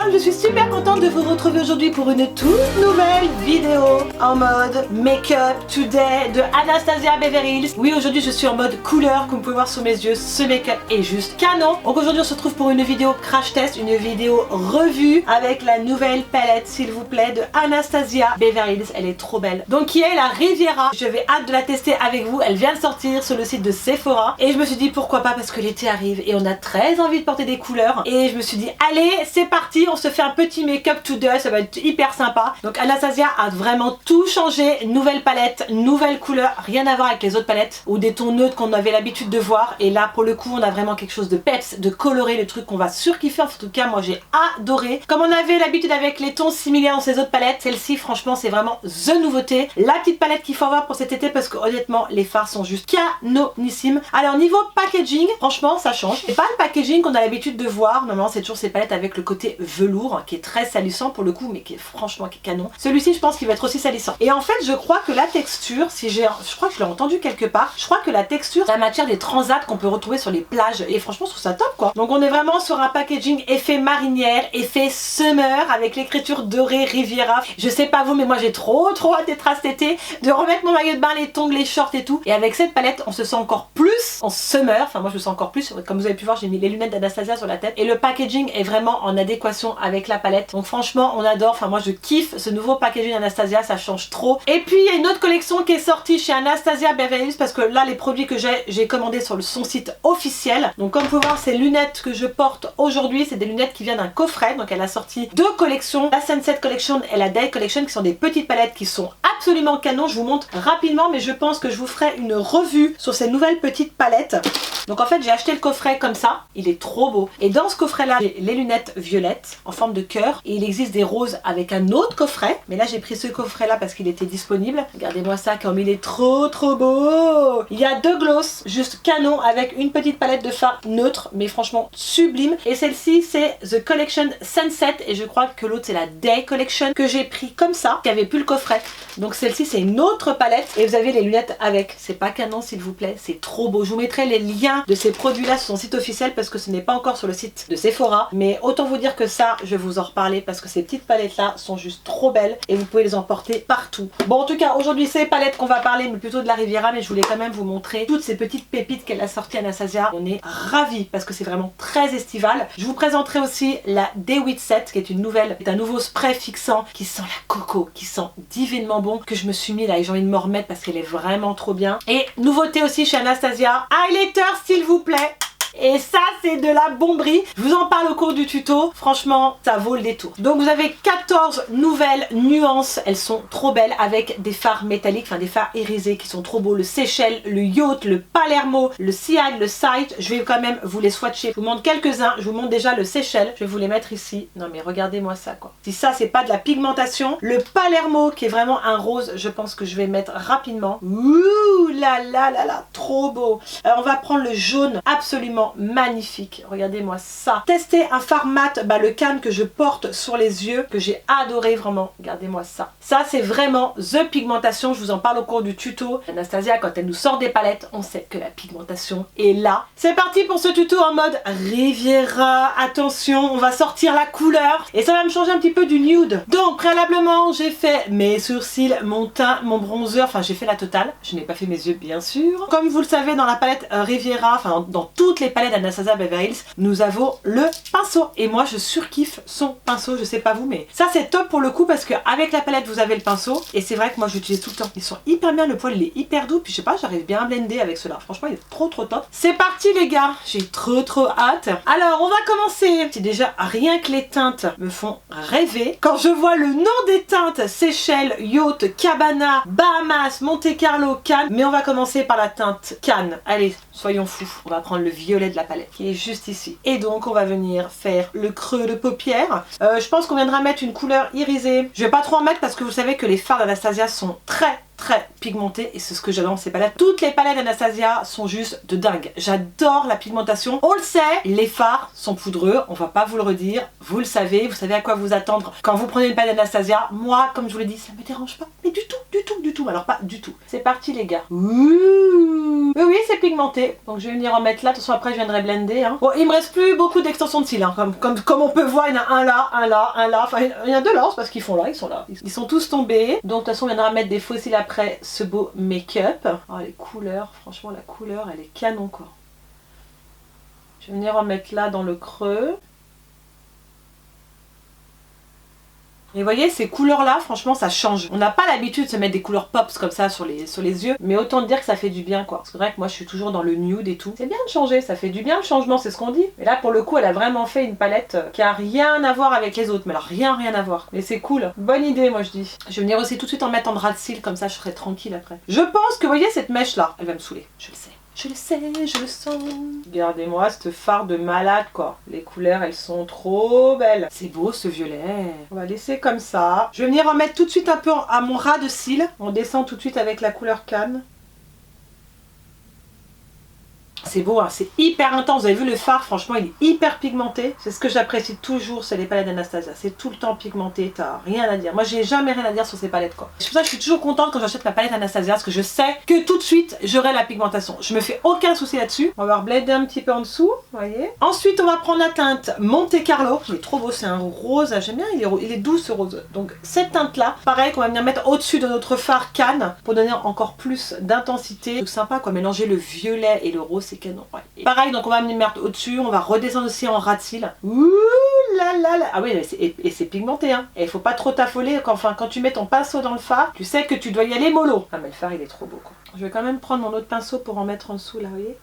je suis super contente de vous retrouver aujourd'hui pour une toute nouvelle vidéo en mode make-up today de Anastasia Beverly Hills. Oui, aujourd'hui je suis en mode couleur, comme vous pouvez voir sous mes yeux, ce make-up est juste canon. Donc aujourd'hui on se retrouve pour une vidéo crash test, une vidéo revue avec la nouvelle palette, s'il vous plaît, de Anastasia Beverly Hills. Elle est trop belle. Donc qui est la Riviera. Je vais hâte de la tester avec vous. Elle vient de sortir sur le site de Sephora et je me suis dit pourquoi pas, parce que l'été arrive et on a très envie de porter des couleurs. Et je me suis dit allez, c'est parti, on se fait un petit make-up today, ça va être hyper sympa. Donc Anastasia a vraiment tout changé, nouvelle palette, nouvelle couleur, rien à voir avec les autres palettes ou des tons neutres qu'on avait l'habitude de voir. Et là pour le coup on a vraiment quelque chose de peps, de coloré, le truc qu'on va surkiffer. En tout cas moi j'ai adoré. Comme on avait l'habitude avec les tons similaires dans ces autres palettes, celle-ci franchement c'est vraiment the nouveauté. La petite palette qu'il faut avoir pour cet été, parce que honnêtement les fards sont juste canonissimes. Alors niveau packaging, franchement ça change. C'est pas le packaging qu'on a l'habitude de voir. Normalement c'est toujours ces palettes avec le côté velours qui est très salissant pour le coup, mais qui est franchement qui est canon. Celui-ci je pense qu'il va être aussi salissant. Et en fait je crois que la texture, je crois que je l'ai entendu quelque part, je crois que la texture c'est la matière des transats qu'on peut retrouver sur les plages. Et franchement je trouve ça top quoi. Donc on est vraiment sur un packaging effet marinière, effet summer, avec l'écriture dorée Riviera. Je sais pas vous, mais moi j'ai trop hâte d'être à cet été, de remettre mon maillot de bain, les tongs, les shorts et tout. Et avec cette palette on se sent encore plus en summer. Enfin moi je me sens encore plus, comme vous avez pu voir j'ai mis les lunettes d'Anastasia sur la tête. Et le packaging est vraiment en adéquation avec la palette. Donc franchement on adore, enfin moi je kiffe ce nouveau packaging d'Anastasia, ça change trop. Et puis il y a une autre collection qui est sortie chez Anastasia Beverly Hills, parce que là les produits que j'ai commandés sur son site officiel. Donc comme vous pouvez voir ces lunettes que je porte aujourd'hui, c'est des lunettes qui viennent d'un coffret. Donc elle a sorti deux collections, la Sunset Collection et la Day Collection, qui sont des petites palettes qui sont absolument canon. Je vous montre rapidement, mais je pense que je vous ferai une revue sur ces nouvelles petites palettes. Donc en fait j'ai acheté le coffret comme ça, il est trop beau. Et dans ce coffret là j'ai les lunettes violettes en forme de cœur, et il existe des roses avec un autre coffret, mais là j'ai pris ce coffret là parce qu'il était disponible. Regardez-moi ça comme il est trop beau. Il y a deux gloss juste canon avec une petite palette de fard neutre mais franchement sublime. Et celle-ci c'est The Collection Sunset, et je crois que l'autre c'est la Day Collection que j'ai pris comme ça, qui avait plus le coffret. Donc celle-ci c'est une autre palette et vous avez les lunettes avec. C'est pas canon s'il vous plaît, c'est trop beau. Je vous mettrai les liens de ces produits là sur son site officiel parce que ce n'est pas encore sur le site de Sephora, mais autant vous dire que ça je vais vous en reparler parce que ces petites palettes là sont juste trop belles et vous pouvez les emporter partout. Bon en tout cas aujourd'hui c'est les palettes qu'on va parler, mais plutôt de la Riviera, mais je voulais quand même vous montrer toutes ces petites pépites qu'elle a sorties Anastasia. On est ravis parce que c'est vraiment très estival. Je vous présenterai aussi la Day With Set qui est une nouvelle, c'est un nouveau spray fixant qui sent la coco, qui sent divinement bon, que je me suis mis là et j'ai envie de me remettre parce qu'elle est vraiment trop bien. Et nouveauté aussi chez Anastasia, highlighter s'il vous plaît. Et ça c'est de la bomberie, je vous en parle au cours du tuto, franchement ça vaut le détour. Donc vous avez 14 nouvelles nuances, elles sont trop belles avec des fards métalliques, enfin des fards irisés qui sont trop beaux, le Seychelles, le Yacht, le Palermo, le Siag, le Sight. Je vais quand même vous les swatcher, je vous montre quelques-uns. Je vous montre déjà le Seychelles, je vais vous les mettre ici. Non mais regardez-moi ça quoi. Si ça c'est pas de la pigmentation, le Palermo qui est vraiment un rose, je pense que je vais mettre rapidement. Ouh là, trop beau. Alors on va prendre le jaune, absolument magnifique, regardez-moi ça. Tester un fard mat, le Cannes que je porte sur les yeux, que j'ai adoré vraiment, regardez-moi ça. Ça c'est vraiment the pigmentation, je vous en parle au cours du tuto. Anastasia quand elle nous sort des palettes, on sait que la pigmentation est là. C'est parti pour ce tuto en mode Riviera. Attention, on va sortir la couleur et ça va me changer un petit peu du nude. Donc préalablement j'ai fait mes sourcils, mon teint, mon bronzer, enfin j'ai fait la totale. Je n'ai pas fait mes yeux bien sûr. Comme vous le savez dans la palette Riviera, enfin dans toutes les palettes d'Anastasia Beverly Hills, nous avons le pinceau. Et moi je surkiffe son pinceau, je sais pas vous, mais ça c'est top pour le coup parce qu'avec la palette vous avez le pinceau. Et c'est vrai que moi j'utilise tout le temps. Ils sont hyper bien, le poil il est hyper doux. Puis je sais pas, j'arrive bien à blender avec cela. Franchement il est trop top. C'est parti les gars, j'ai trop hâte. Alors on va commencer. C'est déjà rien que les teintes me font rêver. Quand je vois le nom des teintes, Seychelles, Yacht, Cabana, Bahamas, Monte Carlo, Cannes. Mais on va commencer par la teinte Cannes. Allez, soyons fous. On va prendre le violet de la palette qui est juste ici. Et donc on va venir faire le creux de paupière. Je pense qu'on viendra mettre une couleur irisée. Je vais pas trop en mettre parce que vous savez que les fards d'Anastasia sont très très pigmentée et c'est ce que j'adore dans ces palettes. Toutes les palettes d'Anastasia sont juste de dingue. J'adore la pigmentation. On le sait, les fards sont poudreux, on va pas vous le redire. Vous le savez, vous savez à quoi vous attendre quand vous prenez une palette d'Anastasia. Moi, comme je vous l'ai dit, ça me dérange pas. Mais du tout, du tout, du tout. Alors pas du tout. C'est parti les gars. Ouh. Oui, c'est pigmenté. Donc je vais venir en mettre là. Attention, après je viendrai blender. Hein. Bon, il me reste plus beaucoup d'extensions de cils. Hein. Comme on peut voir, il y en a un là, un là, un là. Enfin, il y en a deux là, c'est parce qu'ils font là, ils sont là. Ils sont tous tombés. Donc de toute façon, on viendra mettre des faux cils après ce beau make-up. Oh, les couleurs, franchement, la couleur, elle est canon quoi. Je vais venir en mettre là dans le creux. Et vous voyez, ces couleurs-là, franchement, ça change. On n'a pas l'habitude de se mettre des couleurs pops comme ça sur les yeux. Mais autant dire que ça fait du bien, quoi. C'est vrai que moi, je suis toujours dans le nude et tout. C'est bien de changer, ça fait du bien le changement, c'est ce qu'on dit. Et là, pour le coup, elle a vraiment fait une palette qui a rien à voir avec les autres. Mais alors, rien à voir. Mais c'est cool. Bonne idée, moi, je dis. Je vais venir aussi tout de suite en mettre en ras de cils, comme ça, je serai tranquille après. Je pense que, vous voyez, cette mèche-là, elle va me saouler. Je le sais. Je le sais, je le sens. Regardez-moi cette fard de malade quoi. Les couleurs elles sont trop belles. C'est beau ce violet. On va laisser comme ça. Je vais venir en mettre tout de suite un peu à mon ras de cils. On descend tout de suite avec la couleur canne. C'est beau, hein, c'est hyper intense. Vous avez vu le fard, franchement, il est hyper pigmenté. C'est ce que j'apprécie toujours, c'est les palettes d'Anastasia. C'est tout le temps pigmenté, t'as rien à dire. Moi, j'ai jamais rien à dire sur ces palettes, quoi. C'est pour ça que je suis toujours contente quand j'achète ma palette Anastasia, parce que je sais que tout de suite, j'aurai la pigmentation. Je me fais aucun souci là-dessus. On va blender un petit peu en dessous, vous voyez. Ensuite, on va prendre la teinte Monte Carlo. Il est trop beau, c'est un rose. J'aime bien, il est doux ce rose. Donc, cette teinte-là, pareil, qu'on va venir mettre au-dessus de notre fard canne pour donner encore plus d'intensité. C'est sympa, quoi. Mélanger le violet et le rose. C'est canon. Ouais. Pareil, donc on va venir mettre au-dessus, on va redescendre aussi en ras de cils. Ouh là là là. Ah oui, et c'est pigmenté, hein. Et il faut pas trop t'affoler. Quand tu mets ton pinceau dans le fard, tu sais que tu dois y aller mollo. Ah mais le fard il est trop beau quoi. Je vais quand même prendre mon autre pinceau pour en mettre en dessous là, vous voyez.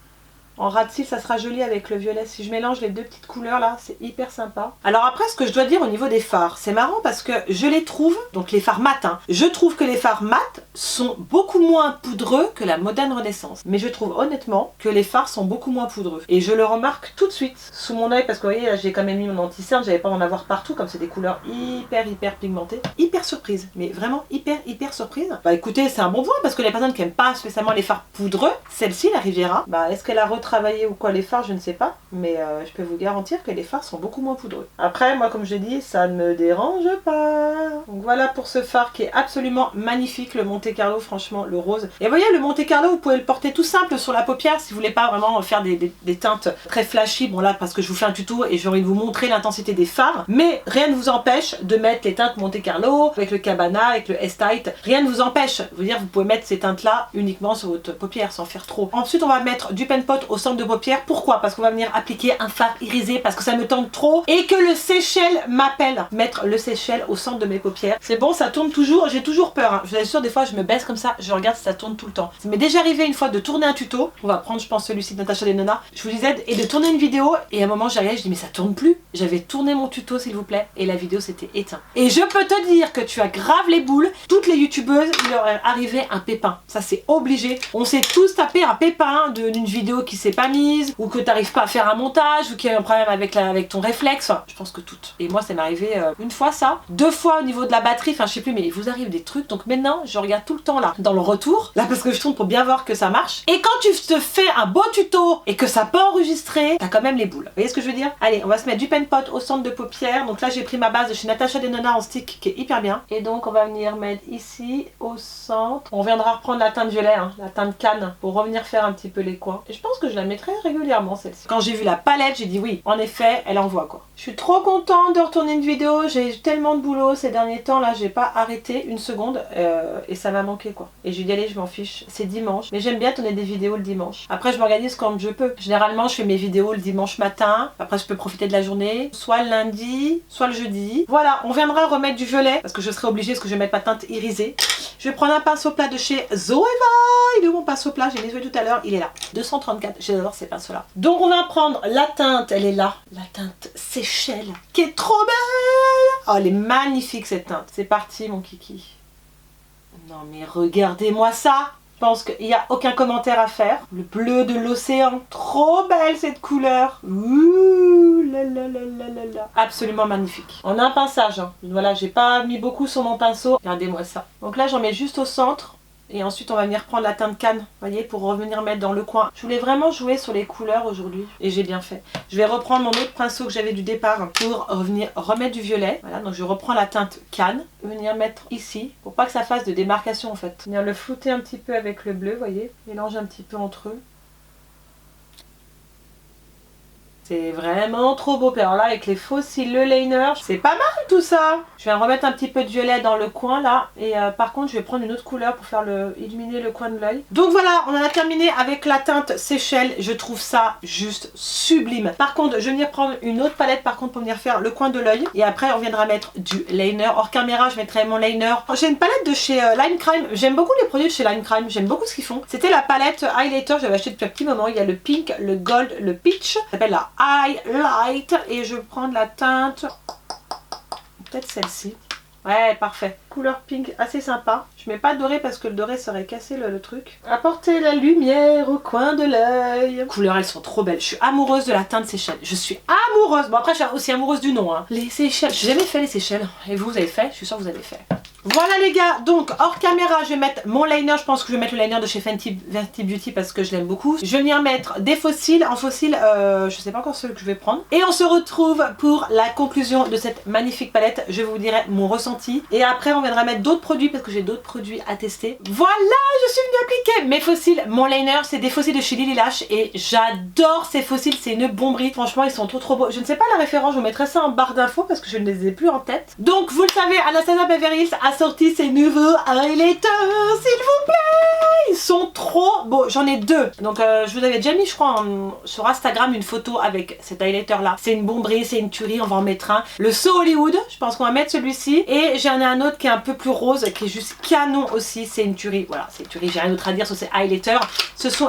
En ras de cils, ça sera joli avec le violet. Si je mélange les deux petites couleurs là, c'est hyper sympa. Alors après, ce que je dois dire au niveau des fards, c'est marrant parce que je les trouve, donc les fards mat, hein, je trouve que les fards mat sont beaucoup moins poudreux que la Moderne Renaissance. Mais je trouve honnêtement que les fards sont beaucoup moins poudreux. Et je le remarque tout de suite sous mon œil parce que vous voyez, là j'ai quand même mis mon anti-cerne, j'avais pas en avoir partout, comme c'est des couleurs hyper pigmentées. Hyper surprise, mais vraiment hyper surprise. Bah écoutez, c'est un bon point parce que les personnes qui aiment pas spécialement les fards poudreux, celle-ci, la Riviera, bah est-ce qu'elle a retravaillé ou quoi les fards, je ne sais pas, mais je peux vous garantir que les fards sont beaucoup moins poudreux. Après, moi comme je dis, ça ne me dérange pas. Donc voilà pour ce fard qui est absolument magnifique, le Monte Carlo, franchement, le rose. Et vous voyez, le Monte Carlo, vous pouvez le porter tout simple sur la paupière si vous voulez pas vraiment faire des teintes très flashy. Bon là, parce que je vous fais un tuto et j'ai envie de vous montrer l'intensité des fards, mais rien ne vous empêche de mettre les teintes Monte Carlo avec le Cabana, avec le S-Tight. Rien ne vous empêche. Vous dire, vous pouvez mettre ces teintes là uniquement sur votre paupière sans faire trop. Ensuite, on va mettre du pen pot au centre de paupière. Pourquoi? Parce qu'on va venir appliquer un fard irisé parce que ça me tente trop et que le séchel m'appelle. Mettre le séchel au centre de mes paupières. C'est bon, ça tourne toujours. J'ai toujours peur. Hein. Je vous assure, des fois, je me baisse comme ça, je regarde si ça tourne tout le temps. Ça m'est déjà arrivé une fois de tourner un tuto. On va prendre, je pense, celui-ci de Natacha Denona. Je vous disais, et de tourner une vidéo. Et à un moment, j'arrive, je dis, mais ça tourne plus. J'avais tourné mon tuto, s'il vous plaît, et la vidéo s'était éteinte. Et je peux te dire que tu as grave les boules. Toutes les youtubeuses, il leur est arrivé un pépin. Ça, c'est obligé. On s'est tous tapé un pépin d'une vidéo qui s'est pas mise, ou que t'arrives pas à faire un montage, ou qu'il y a un problème avec ton réflexe. Enfin, je pense que toutes. Et moi, ça m'est arrivé une fois ça, 2 fois au niveau de la batterie, enfin je sais plus, mais il vous arrive des trucs. Donc maintenant, je regarde tout le temps là, dans le retour, là parce que je tourne pour bien voir que ça marche. Et quand tu te fais un beau tuto et que ça peut enregistrer, t'as quand même les boules. Vous voyez ce que je veux dire? Allez, on va se mettre du pen pot au centre de paupière. Donc là, j'ai pris ma base de chez Natacha Denona en stick qui est hyper bien. Et donc, on va venir mettre ici au centre. On viendra reprendre la teinte violet, hein, la teinte canne, pour revenir faire un petit peu les coins. Et je pense que je la mettrai régulièrement celle-ci. Quand j'ai vu la palette, j'ai dit oui, en effet, elle envoie quoi. Je suis trop contente de retourner une vidéo. J'ai eu tellement de boulot ces derniers temps là, j'ai pas arrêté une seconde et ça m'a manqué quoi. Et j'ai dit allez, je m'en fiche, c'est dimanche. Mais j'aime bien tourner des vidéos le dimanche. Après, je m'organise comme je peux. Généralement, je fais mes vidéos le dimanche matin. Après, je peux profiter de la journée, soit le lundi, soit le jeudi. Voilà, on viendra remettre du violet parce que je serai obligée parce que je vais mettre ma teinte irisée. Je vais prendre un pinceau plat de chez Zoeva. Il est où mon pinceau plat? J'ai nettoyé tout à l'heure, il est là. 234, j'adore ces pinceaux là. Donc on va prendre la teinte, elle est là. La teinte Seychelles, qui est trop belle. Oh, elle est magnifique cette teinte. C'est parti mon kiki. Non mais regardez-moi ça. Je pense qu'il n'y a aucun commentaire à faire. Le bleu de l'océan. Trop belle cette couleur. Ouh là là là là là là. Absolument magnifique. On a un pinçage. Hein. Voilà, j'ai pas mis beaucoup sur mon pinceau. Regardez-moi ça. Donc là, j'en mets juste au centre. Et ensuite on va venir prendre la teinte Cannes, vous voyez, pour revenir mettre dans le coin. Je voulais vraiment jouer sur les couleurs aujourd'hui et j'ai bien fait. Je vais reprendre mon autre pinceau que j'avais du départ pour venir remettre du violet. Voilà, donc je reprends la teinte Cannes, venir mettre ici pour pas que ça fasse de démarcation en fait. Venir le flouter un petit peu avec le bleu, vous voyez, mélanger un petit peu entre eux. C'est vraiment trop beau. Alors là, avec les faux cils, le liner, c'est pas mal tout ça. Je vais remettre un petit peu de violet dans le coin là. Et par contre, je vais prendre une autre couleur pour faire illuminer le coin de l'œil. Donc voilà, on en a terminé avec la teinte Seychelles. Je trouve ça juste sublime. Par contre, je vais venir prendre une autre palette par contre pour venir faire le coin de l'œil. Et après, on viendra mettre du liner. Hors caméra, je mettrai mon liner. J'ai une palette de chez Line Crime. J'aime beaucoup les produits de chez Line Crime. J'aime beaucoup ce qu'ils font. C'était la palette highlighter. J'avais acheté depuis un petit moment. Il y a le pink, le gold, le peach. Ça s'appelle la Highlight. Et je vais prendre la teinte... peut-être celle-ci. Ouais, parfait. Couleur pink, assez sympa. Je mets pas de doré parce que le doré serait cassé le truc. Apporter la lumière au coin de l'œil. Couleurs, elles sont trop belles. Je suis amoureuse de la teinte Seychelles. Je suis amoureuse. Bon, après, je suis aussi amoureuse du nom. Hein. Les Seychelles. J'ai jamais fait les Seychelles. Et vous avez fait? Je suis sûre que vous avez fait. Voilà les gars, donc hors caméra je vais mettre mon liner, je pense que je vais mettre le liner de chez Fenty Beauty parce que je l'aime beaucoup. Je vais venir mettre des faux cils, en faux cils, je sais pas encore ceux que je vais prendre. Et on se retrouve pour la conclusion de cette magnifique palette, je vous dirai mon ressenti. Et après on viendra mettre d'autres produits parce que j'ai d'autres produits à tester. Voilà, je suis venue appliquer mes faux cils, mon liner, c'est des faux cils de chez Lily Lash et j'adore ces faux cils, c'est une bomberie. Franchement ils sont trop beaux. Je ne sais pas la référence, je vous mettrai ça en barre d'infos parce que je ne les ai plus en tête. Donc vous le savez, Anastasia Beverly Hills a sorti ces nouveaux highlighters, s'il vous plaît. Ils sont trop beaux. J'en ai deux. Donc je vous avais déjà mis, je crois, sur Instagram une photo avec cet highlighter là. C'est une bomberie, c'est une tuerie. On va en mettre un. Le So Hollywood, je pense qu'on va mettre celui-ci. Et j'en ai un autre qui est un peu plus rose, qui est juste canon aussi. C'est une tuerie. Voilà, c'est une tuerie. J'ai rien d'autre à dire sur ces highlighters.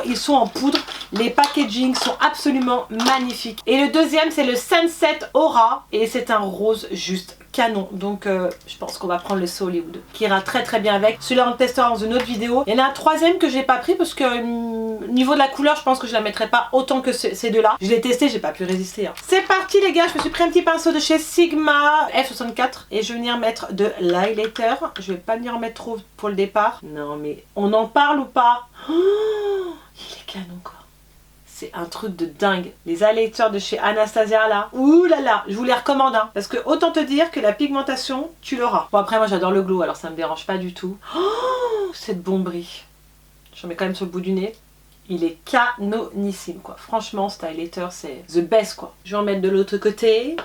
Ils sont en poudre. Les packaging sont absolument magnifiques. Et le deuxième, c'est le Sunset Aura. Et c'est un rose juste canon. Donc je pense qu'on va prendre le So Hollywood qui ira très bien avec. Celui-là on le testera dans une autre vidéo. Il y en a un troisième que j'ai pas pris parce que niveau de la couleur je pense que je la mettrai pas autant que ces deux là. Je l'ai testé, j'ai pas pu résister. Hein. C'est parti les gars, je me suis pris un petit pinceau de chez Sigma F64 et je vais venir mettre de l'highlighter. Je vais pas venir en mettre trop pour le départ. Non mais on en parle ou pas? Oh, il est canon quoi. C'est un truc de dingue. Les highlighters de chez Anastasia là. Ouh là là, je vous les recommande. Hein, parce que autant te dire que la pigmentation, tu l'auras. Bon après moi j'adore le glow alors ça me dérange pas du tout. Oh, cette bomberie. J'en mets quand même sur le bout du nez. Il est canonissime quoi. Franchement cet highlighter c'est the best quoi. Je vais en mettre de l'autre côté.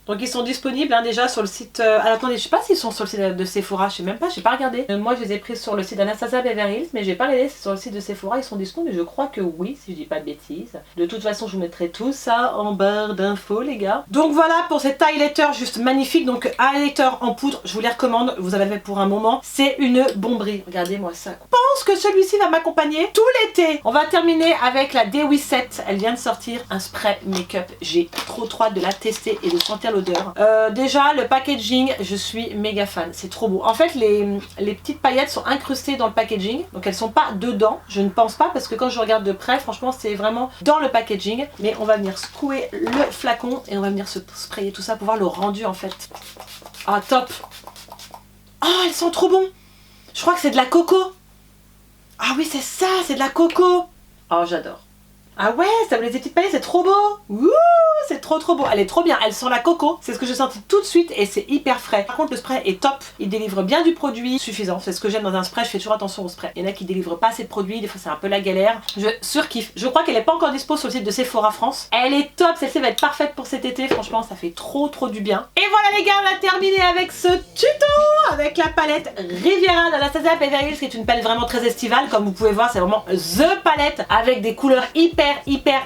Donc ils sont disponibles hein, déjà sur le site... alors attendez, je sais pas s'ils sont sur le site de Sephora, je sais même pas, j'ai pas regardé. Moi je les ai pris sur le site d'Anastasia Beverly Hills, mais j'ai pas regardé sur le site de Sephora, ils sont disponibles, mais je crois que oui, si je dis pas de bêtises. De toute façon je vous mettrai tout ça en barre d'infos les gars. Donc voilà pour cet highlighter juste magnifique, donc highlighter en poudre, je vous les recommande, vous en avez pour un moment. C'est une bomberie, regardez-moi ça. Je pense que celui-ci va m'accompagner tout l'été. On va terminer avec la Dewy Set, elle vient de sortir un spray make-up. J'ai trop hâte de la tester et de sentir l'odeur. Déjà le packaging, je suis méga fan, c'est trop beau. En fait les petites paillettes sont incrustées dans le packaging, donc elles sont pas dedans, je ne pense pas, parce que quand je regarde de près, franchement c'est vraiment dans le packaging. Mais on va venir secouer le flacon et on va venir se sprayer tout ça pour voir le rendu en fait. Ah top. Ah elles sont trop bons. Je crois que c'est de la coco. Ah oui c'est ça, c'est de la coco. Oh j'adore. Ah ouais, ça vous les petites paillettes, c'est trop beau. Ouh, c'est trop beau. Elle est trop bien, elle sent la coco. C'est ce que j'ai senti tout de suite et c'est hyper frais. Par contre le spray est top, il délivre bien du produit suffisant. C'est ce que j'aime dans un spray, je fais toujours attention au spray. Il y en a qui délivrent pas assez de produits, des fois c'est un peu la galère. Je surkiffe. Je crois qu'elle est pas encore dispo sur le site de Sephora France. Elle est top, celle-ci va être parfaite pour cet été. Franchement ça fait trop du bien. Et voilà les gars, on a terminé avec ce tuto avec la palette Riviera d'Anastasia Beverly Hills, qui est une palette vraiment très estivale. Comme vous pouvez voir, c'est vraiment THE palette avec des couleurs hyper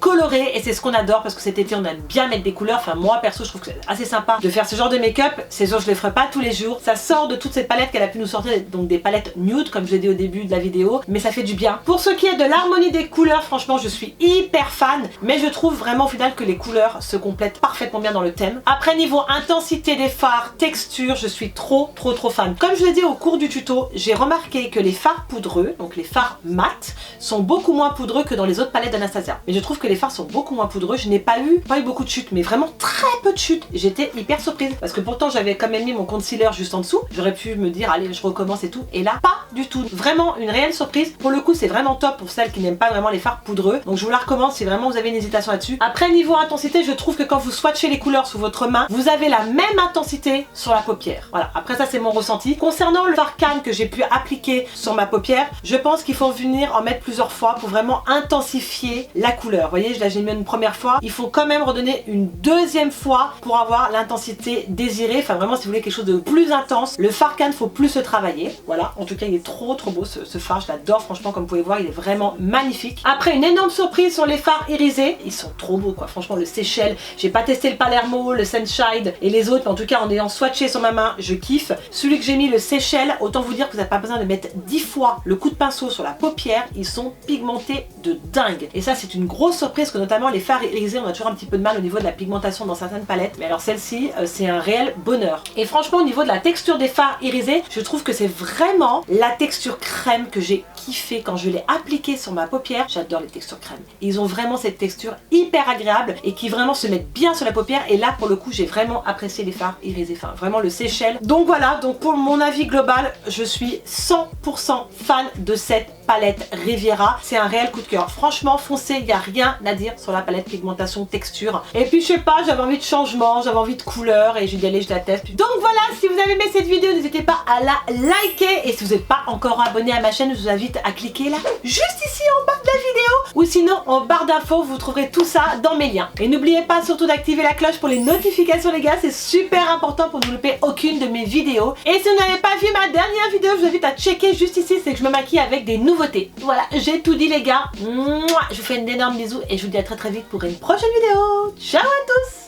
colorées et c'est ce qu'on adore parce que cet été on aime bien mettre des couleurs. Enfin moi perso je trouve que c'est assez sympa de faire ce genre de make-up. C'est sûr je les ferai pas tous les jours. Ça sort de toutes ces palettes qu'elle a pu nous sortir, donc des palettes nude comme je l'ai dit au début de la vidéo, mais ça fait du bien. Pour ce qui est de l'harmonie des couleurs, franchement je suis hyper fan, mais je trouve vraiment au final que les couleurs se complètent parfaitement bien dans le thème. Après niveau intensité des fards, texture, je suis trop fan. Comme je l'ai dit au cours du tuto, j'ai remarqué que les fards poudreux, donc les fards mat, sont beaucoup moins poudreux que dans les autres palettes d'Anastasia. Mais je trouve que les fards sont beaucoup moins poudreux. Je n'ai pas eu beaucoup de chutes, mais vraiment très peu de chutes. J'étais hyper surprise parce que pourtant j'avais quand même mis mon concealer juste en dessous. J'aurais pu me dire allez je recommence et tout. Et là pas du tout. Vraiment une réelle surprise. Pour le coup c'est vraiment top pour celles qui n'aiment pas vraiment les fards poudreux. Donc je vous la recommande si vraiment vous avez une hésitation là-dessus. Après niveau intensité, je trouve que quand vous swatchez les couleurs sous votre main, vous avez la même intensité sur la paupière. Voilà, après ça c'est mon ressenti. Concernant le fard can que j'ai pu appliquer sur ma paupière, je pense qu'il faut venir en mettre plusieurs fois pour vraiment intensifier la couleur. Vous voyez, là j'ai mis une première fois. Il faut quand même redonner une deuxième fois pour avoir l'intensité désirée. Enfin vraiment si vous voulez quelque chose de plus intense, le fard can faut plus se travailler. Voilà, en tout cas il est trop beau ce fard, je l'adore franchement, comme vous pouvez voir il est vraiment magnifique. Après une énorme surprise sur les fards irisés, ils sont trop beaux quoi, franchement le Seychelles, j'ai pas testé le Palermo, le Sunshine et les autres, mais en tout cas en ayant swatché sur ma main, je kiffe. Celui que j'ai mis, le Seychelles, autant vous dire que vous n'avez pas besoin de mettre 10 fois le coup de pinceau sur la paupière, ils sont pigmentés de dingue. Et ça c'est une grosse surprise que notamment les fards irisés, on a toujours un petit peu de mal au niveau de la pigmentation dans certaines palettes, mais alors celle-ci c'est un réel bonheur. Et franchement au niveau de la texture des fards irisés, je trouve que c'est vraiment la texture crème que j'ai kiffé quand je l'ai appliqué sur ma paupière. J'adore les textures crème. Ils ont vraiment cette texture hyper agréable et qui vraiment se mettent bien sur la paupière, et là pour le coup j'ai vraiment apprécié les fards irisés, enfin vraiment le Seychelles. Donc voilà, donc pour mon avis global, je suis 100% fan de cette palette Riviera. C'est un réel coup de cœur. Franchement foncez, il n'y a rien à dire sur la palette pigmentation texture. Et puis je sais pas, j'avais envie de changement, j'avais envie de couleur et j'ai dit allez je la teste. Donc voilà, si vous avez aimé cette vidéo, n'hésitez pas à la liker, et si vous n'êtes pas encore abonné à ma chaîne, je vous invite à cliquer là, juste ici en bas de la vidéo, ou sinon en barre d'infos, vous trouverez tout ça dans mes liens. Et n'oubliez pas surtout d'activer la cloche pour les notifications les gars, c'est super important pour ne louper aucune de mes vidéos. Et si vous n'avez pas vu ma dernière vidéo, je vous invite à checker juste ici, c'est que je me maquille avec des nouveautés. Voilà, j'ai tout dit les gars. Je vous fais un énorme bisou et je vous dis à très vite pour une prochaine vidéo. Ciao à tous!